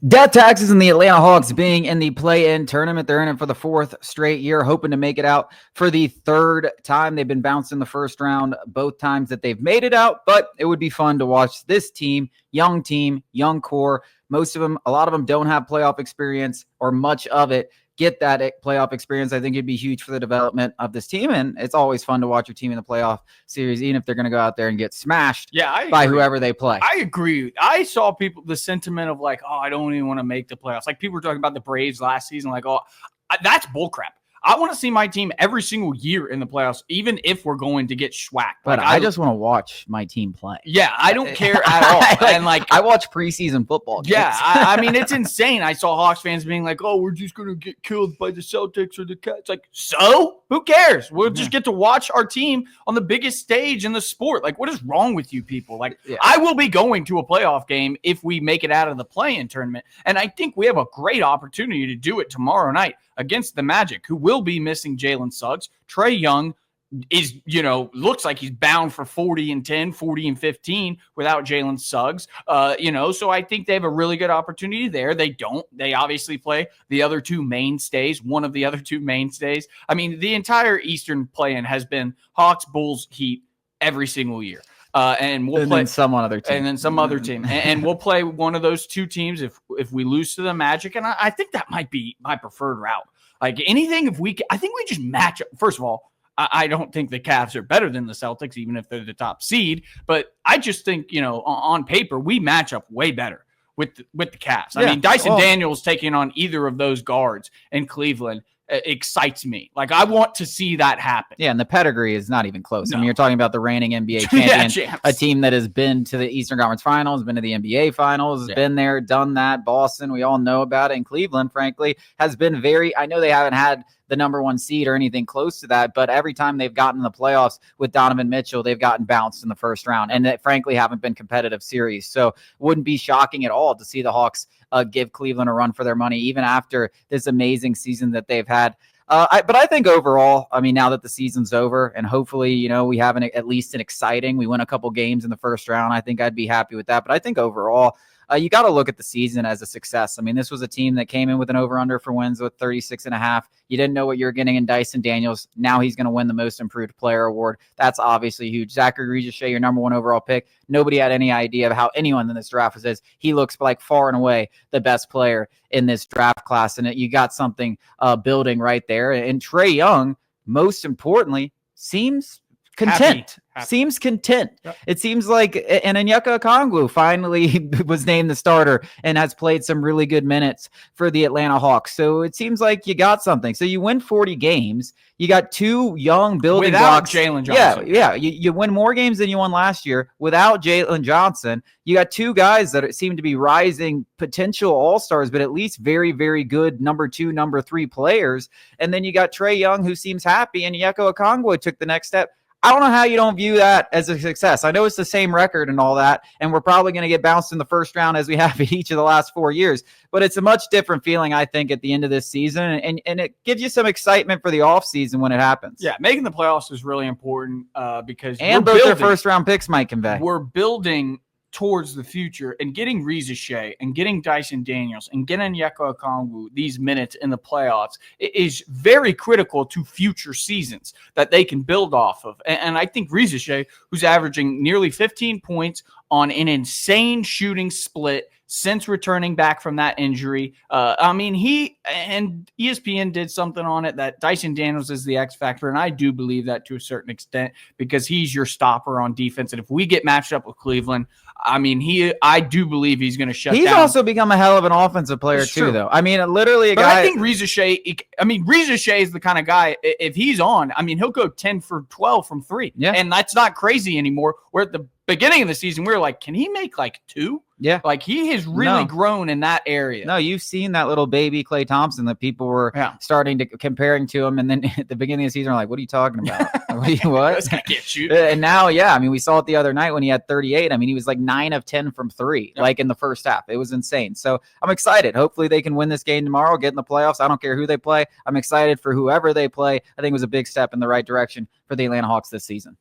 Death taxes and the Atlanta Hawks being in the play-in tournament. They're in it for the fourth straight year, hoping to make it out for the third time. They've been bounced in the first round both times that they've made it out, but it would be fun to watch this team, young core. Most of them, a lot of them don't have playoff experience or much of it. Get that playoff experience. I think it'd be huge for the development of this team. And it's always fun to watch your team in the playoff series, even if they're going to go out there and get smashed by whoever they play. I agree. I saw the sentiment of like, oh, I don't even want to make the playoffs. Like people were talking about the Braves last season. Like, oh, that's bullcrap. I want to see my team every single year in the playoffs, even if we're going to get schwacked. But I just want to watch my team play. Yeah, I don't care at all. And I watch preseason football games. Yeah, I mean, it's insane. I saw Hawks fans being like, oh, we're just going to get killed by the Celtics or the Cats. Like, so? Who cares? We'll just get to watch our team on the biggest stage in the sport. Like, what is wrong with you people? Like, I will be going to a playoff game if we make it out of the play-in tournament. And I think we have a great opportunity to do it tomorrow night against the Magic, who will be missing Jalen Suggs. Trae Young is, looks like he's bound for 40 and 10, 40 and 15 without Jalen Suggs. So I think they have a really good opportunity there. They obviously play the other two mainstays, one of the other two mainstays. I mean, the entire Eastern play-in has been Hawks, Bulls, Heat every single year. And we'll play some other team. And then some other team. And we'll play one of those two teams if we lose to the Magic. And I think that might be my preferred route. Like anything, I think we just match up. First of all, I don't think the Cavs are better than the Celtics, even if they're the top seed. But I just think, on paper, we match up way better with the Cavs. I mean, Dyson Daniels taking on either of those guards in Cleveland excites me. Like, I want to see that happen. Yeah, and the pedigree is not even close. No. I mean, you're talking about the reigning NBA champion, a team that has been to the Eastern Conference Finals, been to the NBA Finals, been there, done that. Boston, we all know about it. And Cleveland, frankly, has been I know they haven't had the number one seed or anything close to that, but every time they've gotten the playoffs with Donovan Mitchell, they've gotten bounced in the first round, and that frankly haven't been competitive series. So wouldn't be shocking at all to see the Hawks give Cleveland a run for their money, even after this amazing season that they've had. But I think overall, I mean, now that the season's over and hopefully, we have at least an exciting, we win a couple games in the first round. I think I'd be happy with that. But I think overall, you got to look at the season as a success. I mean, this was a team that came in with an over-under for wins with 36.5. You didn't know what you were getting in Dyson Daniels. Now he's going to win the Most Improved Player award. That's obviously huge. Zachary Regis-Shea, your number one overall pick. Nobody had any idea of how anyone in this draft was. He looks like far and away the best player in this draft class, and you got something building right there. And Trae Young, most importantly, seems content. Happy. Seems content. Yep. It seems like Onyeka Okongwu finally was named the starter and has played some really good minutes for the Atlanta Hawks. So it seems like you got something. So you win 40 games. You got two young building blocks. Without Jalen Johnson. Yeah. You win more games than you won last year without Jalen Johnson. You got two guys that seem to be rising potential all-stars, but at least very, very good number 2, number 3 players. And then you got Trae Young, who seems happy, and Onyeka Okongwu took the next step. I don't know how you don't view that as a success. I know it's the same record and all that, and we're probably going to get bounced in the first round as we have in each of the last 4 years, but it's a much different feeling, I think, at the end of this season, and it gives you some excitement for the offseason when it happens. Yeah, making the playoffs is really important because and both their first-round picks might convey. We're building towards the future, and getting Regis-Shea and getting Dyson Daniels and getting Onyeka Okongwu these minutes in the playoffs is very critical to future seasons that they can build off of. And I think Regis-Shea, who's averaging nearly 15 points on an insane shooting split since returning back from that injury. He and ESPN did something on it that Dyson Daniels is the X factor, and I do believe that to a certain extent because he's your stopper on defense. And if we get matched up with Cleveland, I do believe he's going to shut down. He's also become a hell of an offensive player too, though. I mean, literally a guy. I think Regis-Shea is the kind of guy, if he's on, he'll go 10 for 12 from 3. Yeah. And that's not crazy anymore. Where at the beginning of the season, we were like, can he make like 2? Yeah. Like he has really grown in that area. No, you've seen that little baby Klay Thompson that people were starting to comparing to him. And then at the beginning of the season, they're like, what are you talking about? What? This guy can't shoot. And now, we saw it the other night when he had 38. He was like 9 of 10 from 3, like in the first half. It was insane. So I'm excited. Hopefully they can win this game tomorrow, get in the playoffs. I don't care who they play. I'm excited for whoever they play. I think it was a big step in the right direction for the Atlanta Hawks this season.